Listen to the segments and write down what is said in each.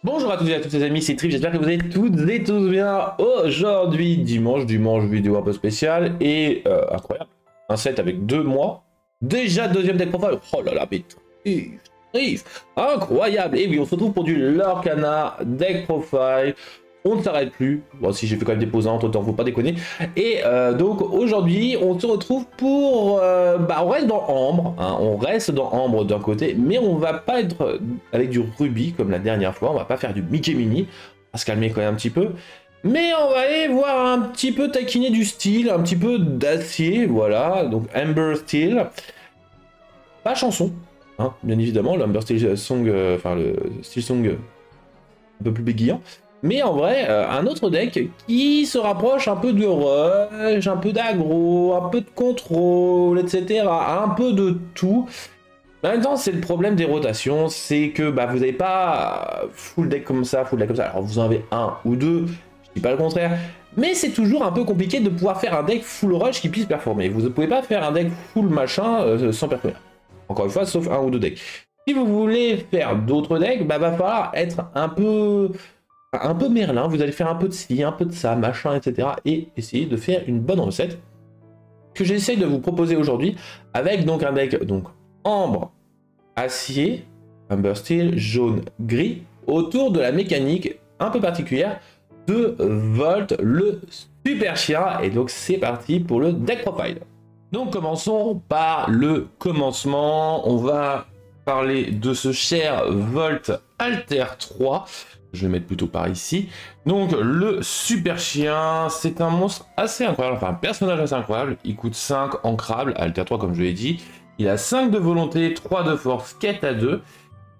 Bonjour à toutes et à tous les amis, c'est Trip, j'espère que vous allez toutes et tous bien. Aujourd'hui, dimanche vidéo un peu spéciale et incroyable. Un set avec 2 mois. Déjà deuxième deck profile. Oh là là, mais Trip, incroyable. Et oui, on se retrouve pour du Lorcana deck profile. On ne s'arrête plus. Bon, si j'ai fait quand même des pauses, autant faut pas déconner. Et donc aujourd'hui, on se retrouve pour... on reste dans Ambre. Hein, on reste dans Ambre d'un côté, mais on va pas être avec du Ruby comme la dernière fois. On va pas faire du Mickey Mini. On va se calmer quand même un petit peu. Mais on va aller voir un petit peu taquiner du style, un petit peu d'acier. Voilà, donc Amber Steel. Pas chanson, hein, bien évidemment. L'Amber Steel Song, enfin le Steel Song un peu plus bégayant. Mais en vrai, un autre deck qui se rapproche un peu de rush, un peu d'aggro, un peu de contrôle, etc. Un peu de tout. En même temps, c'est le problème des rotations, c'est que vous n'avez pas full deck comme ça, full deck comme ça. Alors vous en avez un ou deux, je dis pas le contraire. Mais c'est toujours un peu compliqué de pouvoir faire un deck full rush qui puisse performer. Vous ne pouvez pas faire un deck full machin sans performer. Encore une fois, sauf un ou deux decks. Si vous voulez faire d'autres decks, va falloir être un peu Merlin, vous allez faire un peu de ci, un peu de ça, machin, etc. Et essayer de faire une bonne recette que j'essaye de vous proposer aujourd'hui avec donc un deck donc ambre, acier, amber steel, jaune, gris autour de la mécanique un peu particulière de Volt, le super chien. Et donc c'est parti pour le deck profile. Donc commençons par le commencement. On va parler de ce cher Volt Alter 3. Je vais mettre plutôt par ici. Donc le super chien, c'est un monstre assez incroyable, enfin un personnage assez incroyable. Il coûte 5 ancrable, Alter 3 comme je l'ai dit. Il a 5 de volonté, 3 de force, quête à 2.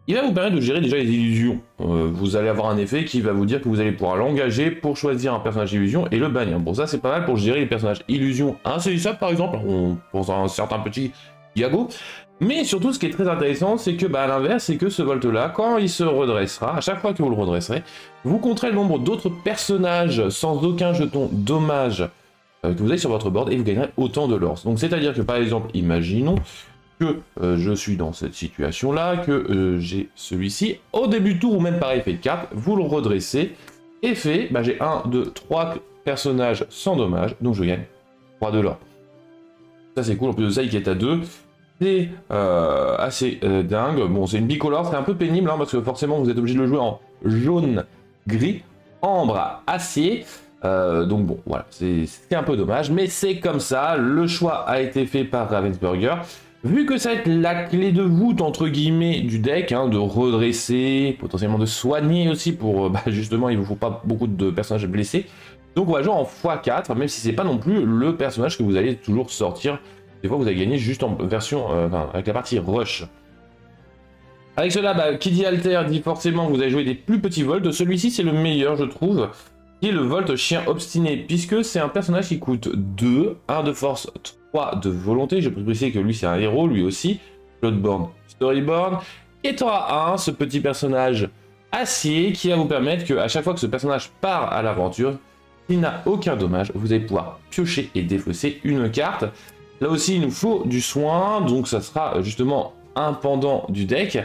Il va vous permettre de gérer déjà les illusions. Vous allez avoir un effet qui va vous dire que vous allez pouvoir l'engager pour choisir un personnage illusion et le bannir. Bon, ça c'est pas mal pour gérer les personnages illusion insaisissables par exemple, pour un certain petit Yago. Mais surtout, ce qui est très intéressant, c'est que, à l'inverse, c'est que ce Volt-là, quand il se redressera, à chaque fois que vous le redresserez, vous compterez le nombre d'autres personnages sans aucun jeton dommage que vous avez sur votre board et vous gagnerez autant de lore. Donc, c'est-à-dire que, par exemple, imaginons que je suis dans cette situation-là, que j'ai celui-ci, au début de tour ou même par effet de carte, vous le redressez, effet, j'ai 1, 2, 3 personnages sans dommage, donc je gagne 3 de lore. Ça, c'est cool, en plus de ça, il est à 2. C'est assez dingue. Bon, c'est une bicolore, c'est un peu pénible hein, parce que forcément vous êtes obligé de le jouer en jaune, gris, ambre, acier. Donc bon, voilà, c'est un peu dommage, mais c'est comme ça. Le choix a été fait par Ravensburger. Vu que ça va être la clé de voûte entre guillemets du deck, hein, de redresser, potentiellement de soigner aussi pour justement il ne vous faut pas beaucoup de personnages blessés. Donc on va jouer en x4, même si c'est pas non plus le personnage que vous allez toujours sortir. Des fois, vous avez gagné juste en version, avec la partie rush. Avec cela, qui dit alter dit forcément que vous allez jouer des plus petits volts. Celui-ci, c'est le meilleur, je trouve, qui est le Volt chien obstiné, puisque c'est un personnage qui coûte 2, 1 de force, 3 de volonté. Je peux préciser que lui, c'est un héros, lui aussi. Bloodborne, Storyborn. Et tu auras ce petit personnage acier qui va vous permettre que, à chaque fois que ce personnage part à l'aventure, il n'a aucun dommage, vous allez pouvoir piocher et défausser une carte. Là aussi, il nous faut du soin, donc ça sera justement un pendant du deck.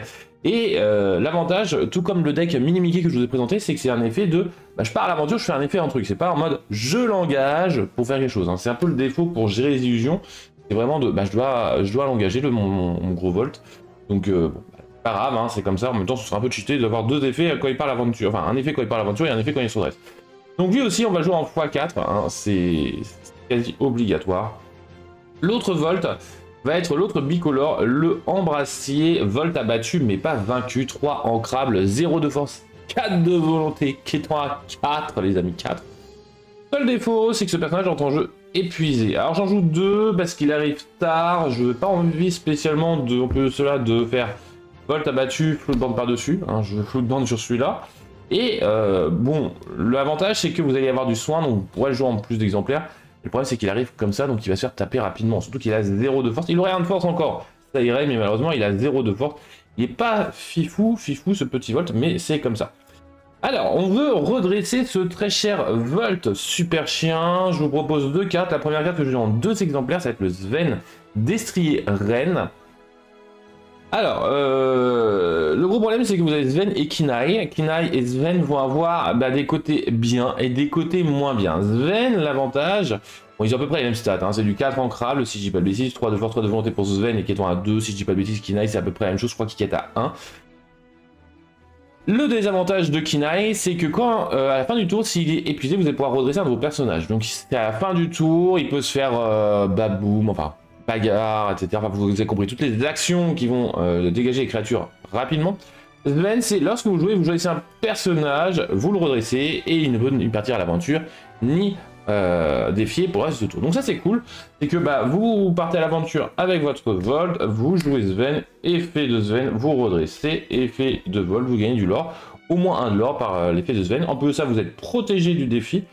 Et l'avantage, tout comme le deck Mini-Mickey que je vous ai présenté, c'est que c'est un effet de je pars à l'aventure, je fais un effet en truc. C'est pas en mode je l'engage pour faire quelque chose. Hein. C'est un peu le défaut pour gérer les illusions. C'est vraiment de je dois l'engager, mon gros Volt. Donc pas grave, hein, c'est comme ça. En même temps, ce sera un peu cheaté d'avoir deux effets quand il part à l'aventure. Enfin, un effet quand il part à l'aventure et un effet quand il se redresse. Donc lui aussi, on va jouer en x4. Hein, c'est quasi obligatoire. L'autre Volt va être l'autre bicolore, le embrassier. Volt abattu mais pas vaincu. 3 ancrables, 0 de force, 4 de volonté, qui est à 4 les amis, 4. Seul défaut, c'est que ce personnage entre en jeu épuisé. Alors j'en joue 2 parce qu'il arrive tard. Je n'ai pas envie spécialement de faire Volt abattu, floatband par-dessus. Hein, je floatband sur celui-là. Et bon, l'avantage c'est que vous allez avoir du soin, donc vous pourrez le jouer en plus d'exemplaires. Le problème c'est qu'il arrive comme ça, donc il va se faire taper rapidement. Surtout qu'il a 0 de force. Il aurait 1 de force encore, ça irait, mais malheureusement il a 0 de force. Il n'est pas fifou ce petit Volt, mais c'est comme ça. Alors, on veut redresser ce très cher Volt super chien. Je vous propose 2 cartes. La première carte que je joue en 2 exemplaires, ça va être le Sven Destrier Reine. Alors, le gros problème, c'est que vous avez Sven et Kinaï. Kinaï et Sven vont avoir des côtés bien et des côtés moins bien. Sven, l'avantage, bon, ils ont à peu près les mêmes stats. Hein. C'est du 4 ancrable, si je dis pas de bêtises, 3 de force, 3 de volonté pour Sven et Keton à 2, si je dis pas de bêtises. Kinaï, c'est à peu près la même chose, je crois qu'il est à 1. Le désavantage de Kinaï, c'est que quand, à la fin du tour, s'il est épuisé, vous allez pouvoir redresser un de vos personnages. Donc, c'est à la fin du tour, il peut se faire baboum, enfin, bagarre, etc. Enfin, vous avez compris toutes les actions qui vont dégager les créatures rapidement. Sven, c'est lorsque vous choisissez un personnage, vous le redressez et il ne peut ni partir à l'aventure, ni défier pour le reste du tour. Donc ça c'est cool, c'est que vous partez à l'aventure avec votre Volt, vous jouez Sven, effet de Sven, vous redressez, effet de Volt, vous gagnez du lore, au moins un de lore par l'effet de Sven. En plus de ça, vous êtes protégé du défi.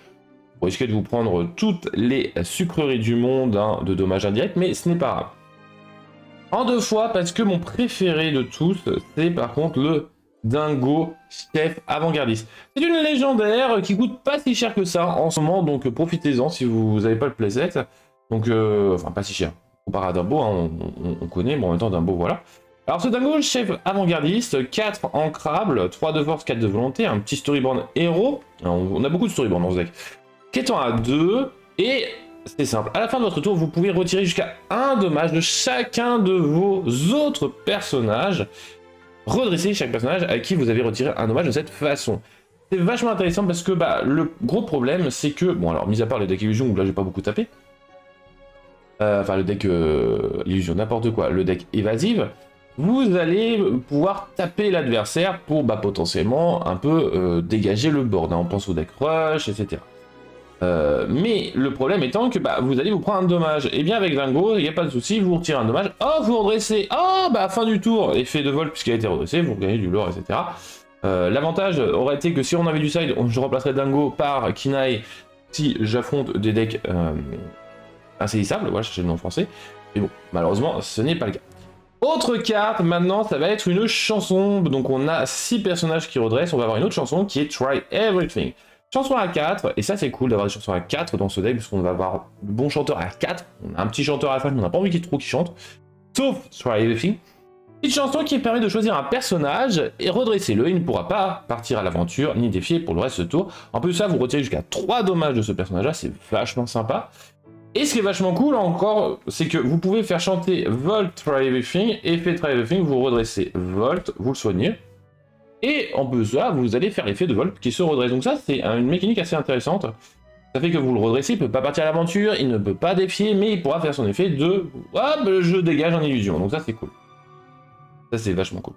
Vous risquez de vous prendre toutes les sucreries du monde de dommages indirects, mais ce n'est pas grave. En 2 fois, parce que mon préféré de tous, c'est par contre le Dingo Chef Avant-Gardiste. C'est une légendaire qui coûte pas si cher que ça en ce moment, donc profitez-en si vous n'avez pas le playset. Donc, enfin, pas si cher. Comparé à Dingo, hein, on connaît, mais en même temps, Dingo, voilà. Alors, ce Dingo Chef Avant-Gardiste, 4 ancrables, 3 de force, 4 de volonté, un petit storyboard héros. Alors, on a beaucoup de storyboard dans ce deck. Keton à 2, et c'est simple, à la fin de votre tour, vous pouvez retirer jusqu'à 1 dommage de chacun de vos autres personnages. Redresser chaque personnage à qui vous avez retiré un dommage de cette façon. C'est vachement intéressant parce que le gros problème, c'est que, bon alors, mis à part le deck illusion où là j'ai pas beaucoup tapé, enfin le deck illusion, n'importe quoi, le deck évasive, vous allez pouvoir taper l'adversaire pour potentiellement un peu dégager le board. Hein. On pense au deck rush, etc. Mais le problème étant que vous allez vous prendre un dommage. Et bien avec Dingo, il n'y a pas de souci, vous retirez un dommage. Oh, vous redressez. Oh, fin du tour, effet de vol puisqu'il a été redressé, vous gagnez du lore, etc. L'avantage aurait été que si on avait du side, je remplacerais Dingo par Kinaï si j'affronte des decks insaisissables. Voilà, je cherchais le nom en français. Mais bon, malheureusement, ce n'est pas le cas. Autre carte, maintenant, ça va être une chanson. Donc on a 6 personnages qui redressent. On va avoir une autre chanson qui est Try Everything. Chanson à 4, et ça c'est cool d'avoir des chansons à 4 dans ce deck, parce qu'on va avoir de bons chanteurs à 4, on a un petit chanteur à 5, mais on n'a pas envie qu'il trop qui chante, sauf Try Everything. Petite chanson qui permet de choisir un personnage et redresser-le, il ne pourra pas partir à l'aventure, ni défier pour le reste de ce tour. En plus de ça, vous retirez jusqu'à 3 dommages de ce personnage-là, c'est vachement sympa. Et ce qui est vachement cool encore, c'est que vous pouvez faire chanter Volt Try Everything, effet Try Everything, vous redressez Volt, vous le soignez. Et en plus de ça, vous allez faire l'effet de Volt qui se redresse. Donc ça, c'est une mécanique assez intéressante. Ça fait que vous le redressez, il ne peut pas partir à l'aventure, il ne peut pas défier, mais il pourra faire son effet de « Hop, je dégage en illusion ». Donc ça, c'est cool. Ça, c'est vachement cool.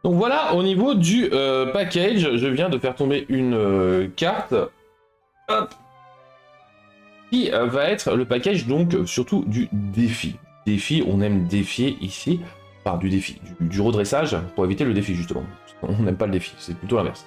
Donc voilà, au niveau du package, je viens de faire tomber une carte. Hop, qui va être le package, donc, surtout du défi. Défi, on aime défier ici. Enfin, du défi, du redressage, pour éviter le défi, justement. On n'aime pas le défi, c'est plutôt l'inverse.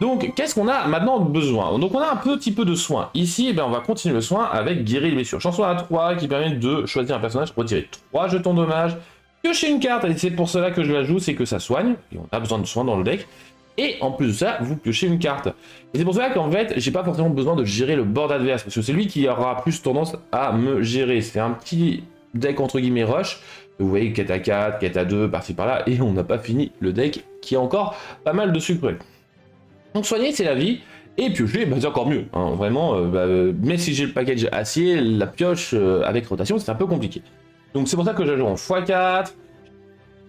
Donc, qu'est-ce qu'on a maintenant besoin? Donc, on a un petit peu de soin. Ici, on va continuer le soin avec guérir les blessures. Chanson à 3 qui permet de choisir un personnage, retirer 3 jetons dommages, piocher une carte, et c'est pour cela que je la joue, c'est que ça soigne, et on a besoin de soin dans le deck. Et en plus de ça, vous piochez une carte. Et c'est pour cela qu'en fait, j'ai pas forcément besoin de gérer le board adverse, parce que c'est lui qui aura plus tendance à me gérer. C'est un petit deck entre guillemets rush. Vous voyez, quête à 4, quête à 2, par-ci par-là, et on n'a pas fini le deck qui a encore pas mal de sucre. Donc soigner, c'est la vie, et piocher, c'est encore mieux. Hein, vraiment, même si j'ai le package acier, la pioche avec rotation, c'est un peu compliqué. Donc c'est pour ça que je joue en x4,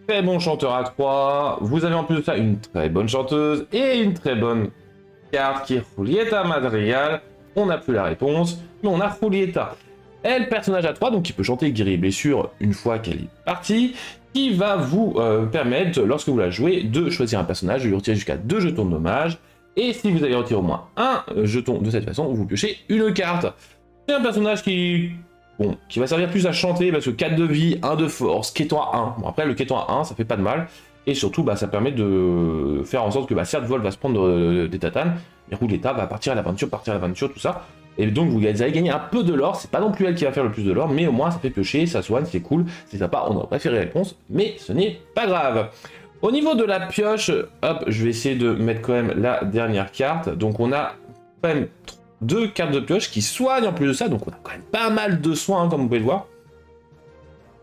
très bon chanteur à 3, vous avez en plus de ça une très bonne chanteuse, et une très bonne carte qui est Julieta Madrigal. On n'a plus la réponse, mais on a Julieta. Elle, personnage à 3, donc qui peut chanter guérir blessure une fois qu'elle est partie, qui va vous permettre, lorsque vous la jouez, de choisir un personnage, de lui retirer jusqu'à 2 jetons de dommage, et si vous avez retiré au moins un jeton de cette façon, vous piochez une carte. C'est un personnage qui va servir plus à chanter, parce que 4 de vie, 1 de force, Keton à 1. Bon, après, le Keton à 1, ça fait pas de mal, et surtout, ça permet de faire en sorte que, certes, Vol va se prendre des tatanes, mais Rouletta va partir à l'aventure, tout ça. Et donc vous allez gagner un peu de lore, c'est pas non plus elle qui va faire le plus de lore, mais au moins ça fait piocher, ça soigne, c'est cool, c'est sympa, on aurait préféré la réponse, mais ce n'est pas grave. Au niveau de la pioche, hop, je vais essayer de mettre quand même la dernière carte, donc on a quand même 2 cartes de pioche qui soignent en plus de ça, donc on a quand même pas mal de soins, comme vous pouvez le voir.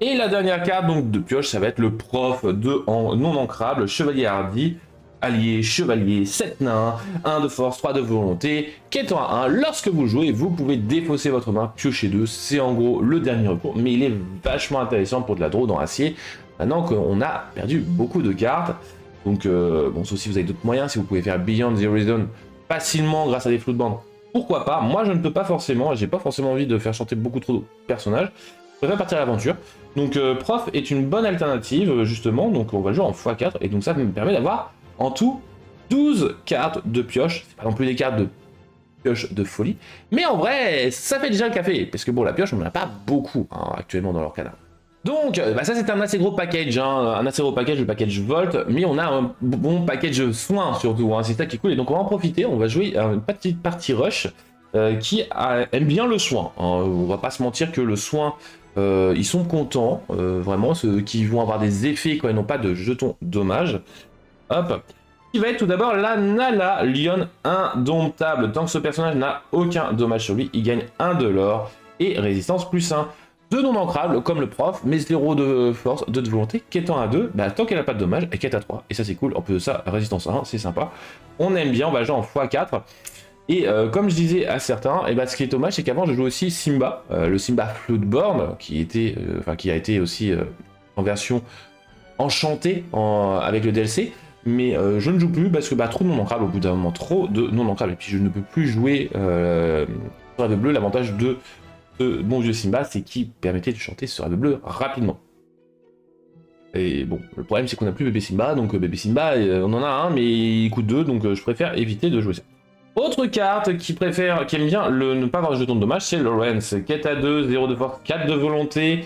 Et la dernière carte donc de pioche, ça va être le prof de non ancrable, chevalier hardi, allié, chevalier, 7 nains, 1 de force, 3 de volonté, quêtant à 1. Lorsque vous jouez, vous pouvez défausser votre main, piocher 2. C'est en gros le dernier recours, mais il est vachement intéressant pour de la draw dans acier. Maintenant qu'on a perdu beaucoup de cartes. Donc, bon, sauf si vous avez d'autres moyens, si vous pouvez faire Beyond the Horizon facilement grâce à des flous de bande, pourquoi pas. Moi, je ne peux pas forcément, j'ai pas forcément envie de faire chanter beaucoup trop de personnages. Je préfère partir à l'aventure. Donc, prof est une bonne alternative, justement. Donc, on va jouer en x4, et donc ça me permet d'avoir en tout 12 cartes de pioche. C'est pas non plus des cartes de pioche de folie, mais en vrai, ça fait déjà le café. Parce que bon, la pioche, on n'en a pas beaucoup hein, actuellement dans leur canard. Donc, ça c'est un assez gros package, hein, un assez gros package, le package Volt, mais on a un bon package soin surtout, hein, c'est ça qui est cool, et donc on va en profiter, on va jouer à une petite partie rush qui aime bien le soin, hein. On va pas se mentir que le soin, ils sont contents, vraiment, ceux qui vont avoir des effets quand ils n'ont pas de jetons dommages. Hop, qui va être tout d'abord la Nala Lionne indomptable, tant que ce personnage n'a aucun dommage sur lui, il gagne 1 de l'or et résistance plus 1. De non ancrable comme le prof, mais 0 de force, 2 de volonté, quêtant à 2, bah, tant qu'elle n'a pas de dommage, elle quête à 3. Et ça c'est cool, en plus de ça, résistance 1, c'est sympa. On aime bien, on va jouer en x4. Et comme je disais à certains, et bah, ce qui est dommage, c'est qu'avant je jouais aussi Simba, le Simba Floodborn, qui a été aussi en version enchantée avec le DLC. Mais je ne joue plus parce que bah, trop de non ancrable au bout d'un moment, trop de non ancrable. Et puis je ne peux plus jouer sur la bleu, l'avantage de ce bon vieux Simba, c'est qu'il permettait de chanter sur Rêve Bleu rapidement. Et bon, le problème c'est qu'on n'a plus bébé Simba, donc bébé Simba, on en a un, mais il coûte 2, donc je préfère éviter de jouer ça. Autre carte qui aime bien ne pas avoir de jeton de dommage, c'est Lawrence. Quête à 2, 0 de force, 4 de volonté,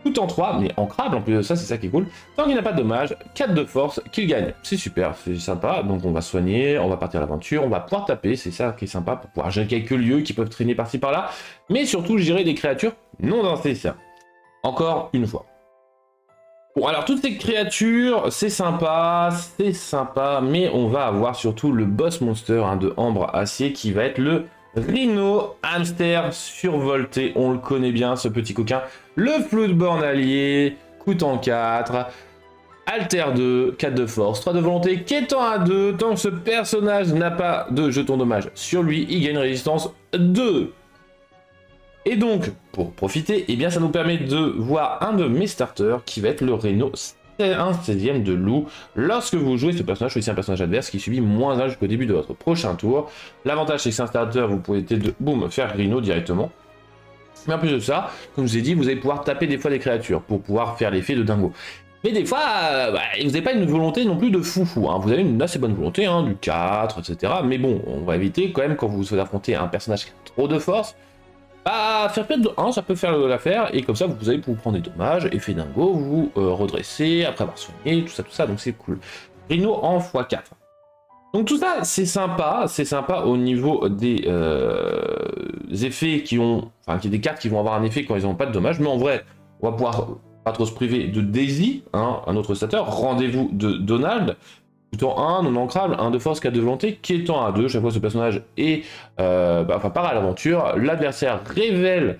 tout en 3, mais ancrable en plus de ça, c'est ça qui est cool. Tant qu'il n'a pas de dommage, 4 de force, qu'il gagne. C'est super, c'est sympa. Donc on va soigner, on va partir à l'aventure, on va pouvoir taper, c'est ça qui est sympa, pour pouvoir gérer quelques lieux qui peuvent traîner par-ci par-là. Mais surtout gérer des créatures non insaisissables. Encore une fois. Bon, alors toutes ces créatures, c'est sympa, mais on va avoir surtout le boss monster hein, de Ambre Acier qui va être le Rhino Hamster survolté. On le connaît bien, ce petit coquin. Le Floodborn allié, coûtant 4, Alter 2, 4 de force, 3 de volonté, quêtant à 2. Tant que ce personnage n'a pas de jeton dommage sur lui, il gagne résistance 2. Et donc, pour profiter, eh bien, ça nous permet de voir un de mes starters qui va être le Rhino, un 16e de loup. Lorsque vous jouez ce personnage, choisissez un personnage adverse qui subit -1 jusqu'au début de votre prochain tour. L'avantage, c'est que c'est un starter, vous pouvez boum, faire Rhino directement. Mais en plus de ça, comme je vous ai dit, vous allez pouvoir taper des fois des créatures pour pouvoir faire l'effet de dingo. Mais des fois, vous n'avez pas une volonté non plus de foufou. Hein. Vous avez une assez bonne volonté, hein, du 4, etc. Mais bon, on va éviter quand même quand vous affrontez un personnage qui a trop de force. Faire perdre de 1, ça peut faire l'affaire, et comme ça vous allez pouvoir prendre des dommages, effet dingo, vous redresser, après avoir soigné, tout ça, donc c'est cool. Rhino en x4. Donc tout ça, c'est sympa au niveau des effets qui ont... Enfin, des cartes qui vont avoir un effet quand ils n'ont pas de dommages, mais en vrai, on va pouvoir pas trop se priver de Daisy, hein, un autre starter, rendez-vous de Donald, coûtant 1, non ancrable, 1 de force, 4 de volonté, quêtant à 2, chaque fois ce personnage est, part à l'aventure, l'adversaire révèle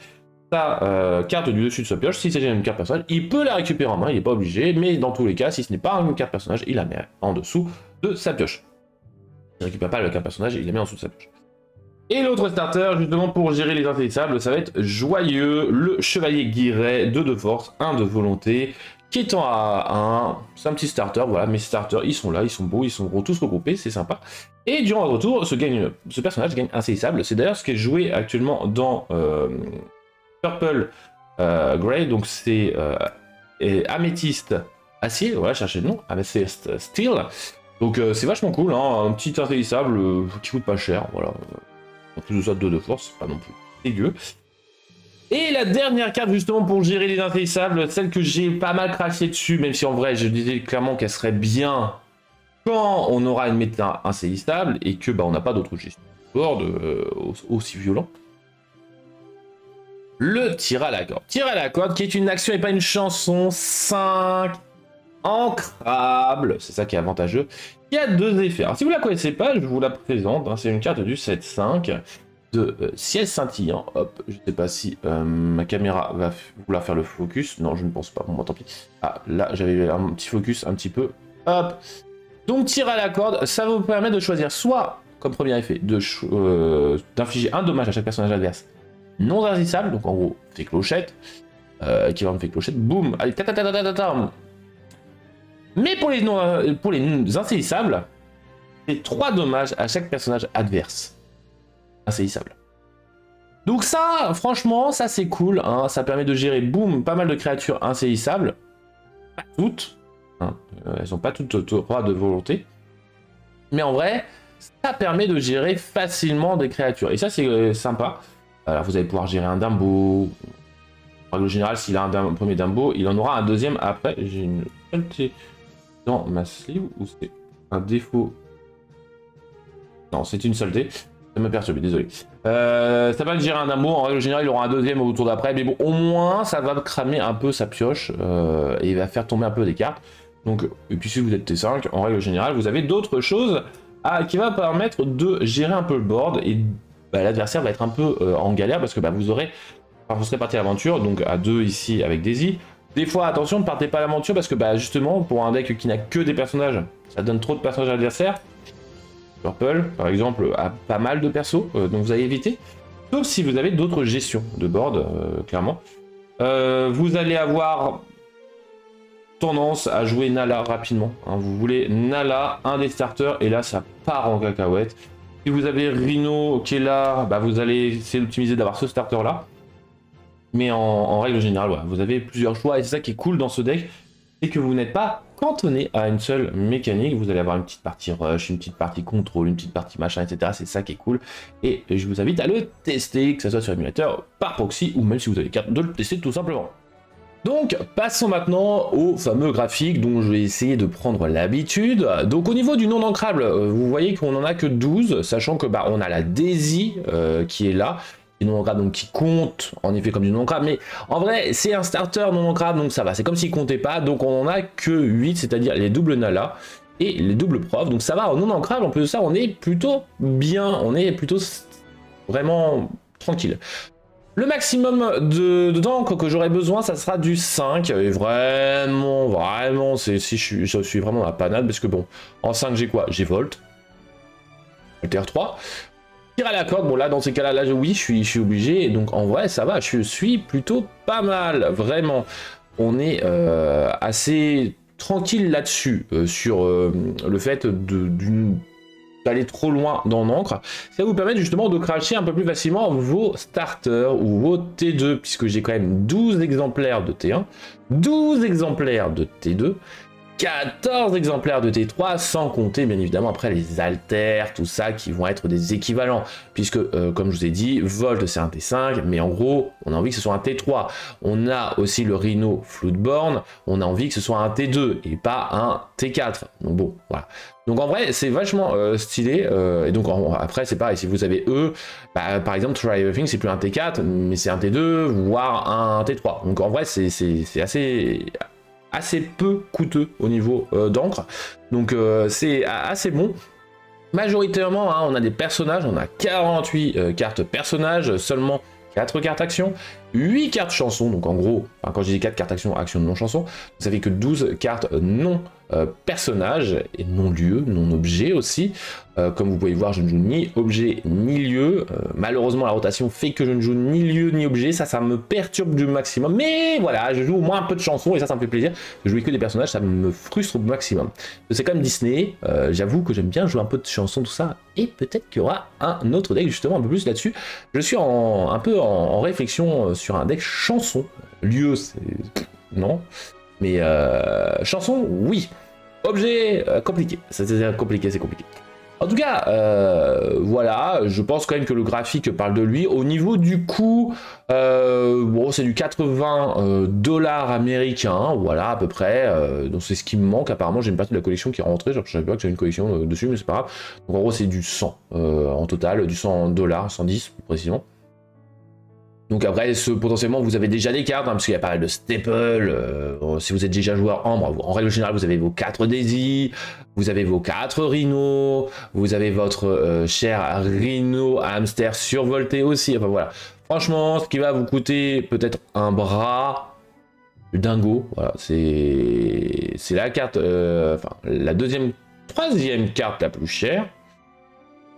sa carte du dessus de sa pioche, s'il s'agit d'une carte personnage, il peut la récupérer en main, il n'est pas obligé, mais dans tous les cas, si ce n'est pas une carte personnage, il la met en dessous de sa pioche. Il ne récupère pas la carte personnage, il la met en dessous de sa pioche. Et l'autre starter, justement pour gérer les insaisissables, ça va être Joyeux, le Chevalier Guiret, 2 de force, 1 de volonté, quêtant à 1, c'est un petit starter, voilà, mes starters, ils sont là, ils sont beaux, ils sont gros, tous regroupés, c'est sympa. Et durant votre tour, ce personnage gagne insaisissable, c'est d'ailleurs ce qui est joué actuellement dans Purple Grey, donc c'est Améthyste Acier, voilà, cherchez le nom, Amethyst Steel, donc c'est vachement cool, hein, un petit insaisissable qui coûte pas cher, voilà, en plus de ça, 2 de force, pas non plus dégueu. Et la dernière carte justement pour gérer les insaisissables, celle que j'ai pas mal craché dessus, même si en vrai je disais clairement qu'elle serait bien quand on aura une méta insaisissable et que on n'a pas d'autre gestion de board aussi violent. Le tir à la corde. Tir à la corde qui est une action et pas une chanson. 5 ancrable, c'est ça qui est avantageux. Il y a 2 effets. Alors si vous la connaissez pas, je vous la présente, hein, c'est une carte du 7-5. de ciel scintillant. Hop, je sais pas si ma caméra va vouloir faire le focus. Non, je ne pense pas. Bon, tant pis. Ah, là, j'avais un petit focus un petit peu. Hop. Donc, tir à la corde, ça vous permet de choisir soit, comme premier effet, d'infliger un dommage à chaque personnage adverse non saisissable. Donc, en gros, fait clochette. Équivalent de fait clochette. Boum. Allez, ta ta ta ta ta ta ta. Mais pour les insaisissables, c'est 3 dommages à chaque personnage adverse. Insaisissable. Donc ça, franchement, ça c'est cool. Hein. Ça permet de gérer, boum, pas mal de créatures insaisissables. Pas toutes. Hein. Elles sont pas toutes droit de volonté. Mais en vrai, ça permet de gérer facilement des créatures. Et ça c'est sympa. Alors vous allez pouvoir gérer un Dumbo. En règle générale, s'il a un premier Dumbo, il en aura un deuxième après. J'ai une saleté dans ma sleeve ou c'est un défaut? Non, c'est une saleté. Ça m'a perturbé, désolé. Ça va le gérer un Dumbo. En règle générale, il aura un deuxième au tour d'après. Mais bon, au moins, ça va cramer un peu sa pioche. Et il va faire tomber un peu des cartes. Donc, et puis si vous êtes T5, en règle générale, vous avez d'autres choses qui va permettre de gérer un peu le board. Et bah, l'adversaire va être un peu en galère parce que bah, vous serez parti à l'aventure. Donc à 2 ici avec Daisy. Des fois, attention, ne partez pas à l'aventure parce que bah, justement, pour un deck qui n'a que des personnages, ça donne trop de personnages à l'adversaire. Purple, par exemple, a pas mal de persos, donc vous allez éviter. Sauf si vous avez d'autres gestions de board, clairement. Vous allez avoir tendance à jouer Nala rapidement. Hein. Vous voulez Nala, un des starters, et là, ça part en cacahuète. Si vous avez Rhino qui est là, bah, vous allez essayer d'optimiser d'avoir ce starter-là. Mais en règle générale, ouais, vous avez plusieurs choix, et c'est ça qui est cool dans ce deck, c'est que vous n'êtes pas cantonné à une seule mécanique. Vous allez avoir une petite partie rush, une petite partie contrôle, une petite partie machin, etc. C'est ça qui est cool. Et je vous invite à le tester, que ce soit sur émulateur, par proxy, ou même si vous avez les cartes, de le tester tout simplement. Donc, passons maintenant au fameux graphique dont je vais essayer de prendre l'habitude. Donc, au niveau du non ancrable, vous voyez qu'on en a que 12, sachant que bah, on a la Daisy qui est là. Non ancrable, donc qui compte en effet comme du non ancrable, mais en vrai c'est un starter non ancrable, donc ça va, c'est comme s'il comptait pas, donc on en a que 8, c'est-à-dire les doubles Nala et les doubles Prof, donc ça va en non ancrable. En plus de ça, on est plutôt bien, on est plutôt vraiment tranquille. Le maximum de d'encre que j'aurai besoin, ça sera du 5, et vraiment, si je suis vraiment dans la panade, parce que bon, en 5 j'ai quoi? J'ai Volt, TR3, à la corde. Bon là dans ces cas là oui je suis obligé, donc en vrai ça va, je suis plutôt pas mal, vraiment. On est assez tranquille là-dessus, sur le fait d'aller trop loin dans l'encre. Ça vous permet justement de cracher un peu plus facilement vos starters ou vos T2, puisque j'ai quand même 12 exemplaires de T1, 12 exemplaires de T2, 14 exemplaires de T3, sans compter bien évidemment après les alters, tout ça qui vont être des équivalents, puisque comme je vous ai dit, Volt c'est un T5, mais en gros on a envie que ce soit un T3. On a aussi le Rhino Floodborn, on a envie que ce soit un T2 et pas un T4. Donc bon, voilà. Donc en vrai c'est vachement stylé, et donc après c'est pareil, si vous avez eux, bah, par exemple Try Everything c'est plus un T4, mais c'est un T2, voire un T3. Donc en vrai c'est assez peu coûteux au niveau d'encre, donc c'est assez bon. Majoritairement hein, on a des personnages, on a 48 cartes personnages, seulement 4 cartes action, 8 cartes chansons, donc en gros, enfin, quand je dis 4 cartes action, action non chanson, ça fait que 12 cartes non personnages, et non lieu, non objet aussi. Comme vous pouvez voir, je ne joue ni objet ni lieu. Malheureusement, la rotation fait que je ne joue ni lieu ni objet, ça me perturbe du maximum, mais voilà, je joue au moins un peu de chansons, et ça me fait plaisir. De jouer que des personnages, ça me frustre au maximum. C'est comme Disney, j'avoue que j'aime bien jouer un peu de chansons, tout ça, et peut-être qu'il y aura un autre deck justement un peu plus là-dessus. Je suis un peu en réflexion sur un deck chanson. Lieu, c'est... non. Mais chanson, oui. Objet, compliqué. C'est compliqué, c'est compliqué. En tout cas, voilà, je pense quand même que le graphique parle de lui. Au niveau du coût, bon, c'est du 80 $ américains, voilà, à peu près. Donc c'est ce qui me manque. Apparemment, j'ai une partie de la collection qui est rentrée. Genre, je savais pas que j'avais une collection dessus, mais c'est pas grave. Donc en gros, c'est du 100 en total, du 100 $, 110 précisément. Donc après, potentiellement, vous avez déjà des cartes, hein, parce qu'il y a pas mal de staples. Si vous êtes déjà joueur Ambre, en règle générale, vous avez vos 4 Daisy, vous avez vos 4 Rhino, vous avez votre cher Rhino Hamster survolté aussi. Enfin voilà. Franchement, ce qui va vous coûter peut-être un bras, le dingo. Voilà, c'est la carte, enfin la troisième carte la plus chère.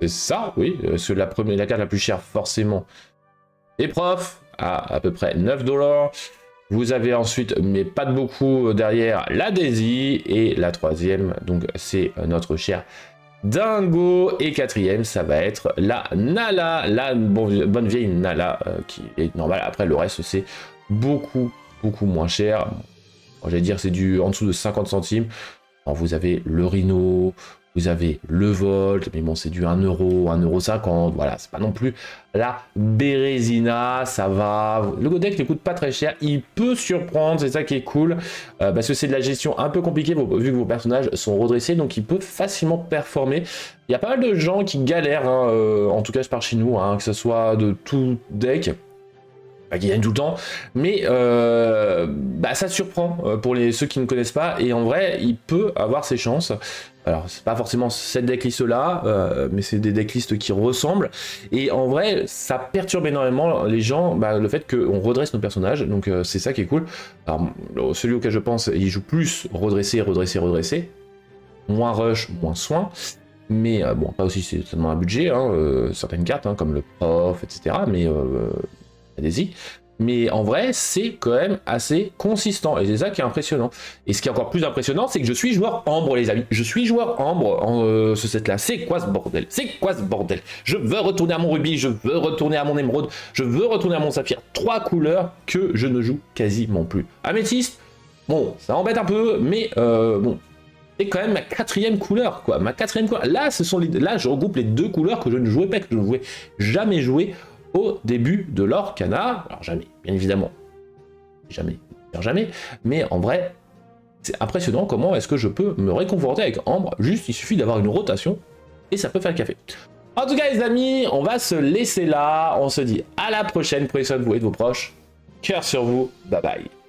C'est ça, oui. La carte la plus chère, forcément. Les profs, à peu près 9 $. Vous avez ensuite, mais pas de beaucoup derrière, la Daisy. Et la troisième, donc c'est notre cher Dingo. Et quatrième, ça va être la Nala, la bonne vieille Nala, qui est normale. Après, le reste, c'est beaucoup moins cher. J'allais dire, c'est en dessous de 50 centimes. Alors, vous avez le Rhino, vous avez le Volt, mais bon, c'est du 1 €, 1,50 €, voilà, c'est pas non plus la Bérésina, ça va. Le deck ne coûte pas très cher, il peut surprendre, c'est ça qui est cool, parce que c'est de la gestion un peu compliquée, vu que vos personnages sont redressés, donc il peut facilement performer. Il y a pas mal de gens qui galèrent, hein, en tout cas par chez nous, hein, que ce soit de tout deck, qui gagne tout le temps, mais ça surprend pour ceux qui ne connaissent pas, et en vrai, il peut avoir ses chances. Alors, c'est pas forcément cette decklist là, mais c'est des decklists qui ressemblent, et en vrai, ça perturbe énormément les gens, le fait qu'on redresse nos personnages, donc c'est ça qui est cool. Alors, celui auquel je pense, il joue plus redresser, moins rush, moins soin, mais bon, pas aussi, c'est seulement un budget, hein, certaines cartes, hein, comme le POF, etc., mais allez-y. Mais en vrai, c'est quand même assez consistant. Et c'est ça qui est impressionnant. Et ce qui est encore plus impressionnant, c'est que je suis joueur Ambre, les amis. Je suis joueur Ambre en ce set-là. C'est quoi ce bordel? C'est quoi ce bordel? Je veux retourner à mon rubis, je veux retourner à mon émeraude, je veux retourner à mon saphir. 3 couleurs que je ne joue quasiment plus. Améthyste, bon, ça embête un peu, mais bon. C'est quand même ma 4e couleur, quoi. Ma 4e couleur. Là, là, je regroupe les 2 couleurs que je ne jouais pas, que je ne jouais jamais joué au début de l'Orcana. Alors jamais, bien évidemment, jamais, mais en vrai, c'est impressionnant comment est-ce que je peux me réconforter avec Ambre. Juste, il suffit d'avoir une rotation et ça peut faire le café. En tout cas, les amis, on va se laisser là. On se dit à la prochaine. Prenez soin de vous et de vos proches. Cœur sur vous. Bye bye.